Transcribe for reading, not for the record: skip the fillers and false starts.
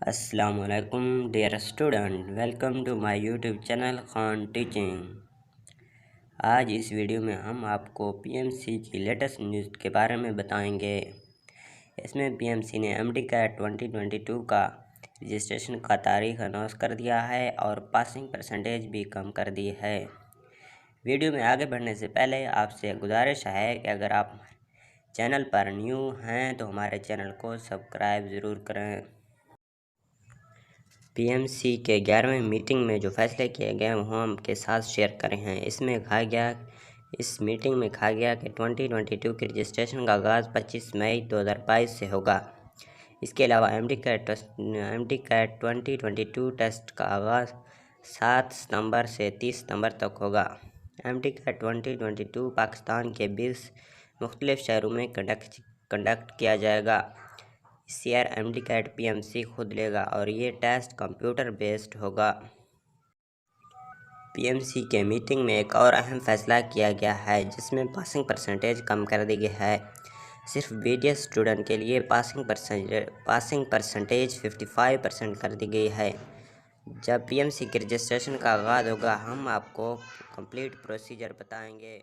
السلام علیکم dear student, welcome to my YouTube channel Khan teaching. آج اس ویڈیو میں ہم آپ کو پی ایم سی کی لیٹسٹ نیوز کے بارے میں بتائیں گے۔ اس میں پی ایم سی نے ایم ڈی کیٹ 2022 کا رجسٹریشن کا تاریخ اناؤنس کر دیا ہے اور پاسنگ پرسنٹیج بھی کم کر دی ہے۔ ویڈیو میں آگے بڑھنے سے پہلے آپ سے گزارش ہے کہ اگر آپ چینل پر نیو ہیں تو ہمارے چینل کو سبسکرائب ضرور کریں۔ پی ایم سی کے 11ویں میٹنگ میں جو فیصلے کیے گئے وہ ہم کے ساتھ شیئر کرے ہیں۔ اس میٹنگ میں کہا گیا کہ 2022 کی رجسٹریشن کا آغاز 25 مئی 2022 سے ہوگا۔ اس کے علاوہ ایم ڈی کیٹ 2022 ٹیسٹ کا آغاز 7 ستمبر سے 30 ستمبر تک ہوگا۔ ایم ڈی کیٹ 2022 پاکستان کے 20 مختلف شہروں میں کنڈکٹ کیا جائے گا۔ اس year M D CAT P M C خود لے گا اور یہ ٹیسٹ کمپیوٹر بیسڈ ہوگا۔ پی ایم سی کے میٹنگ میں ایک اور اہم فیصلہ کیا گیا ہے جس میں پاسنگ پرسنٹیج کم کر دی گئی ہے۔ صرف بی ڈی ایس اسٹوڈنٹ کے لیے پاسنگ پرسنٹیج 55% کر دی گئی ہے۔ جب پی ایم سی کے رجسٹریشن کا آغاز ہوگا ہم آپ کو کمپلیٹ پروسیجر بتائیں گے۔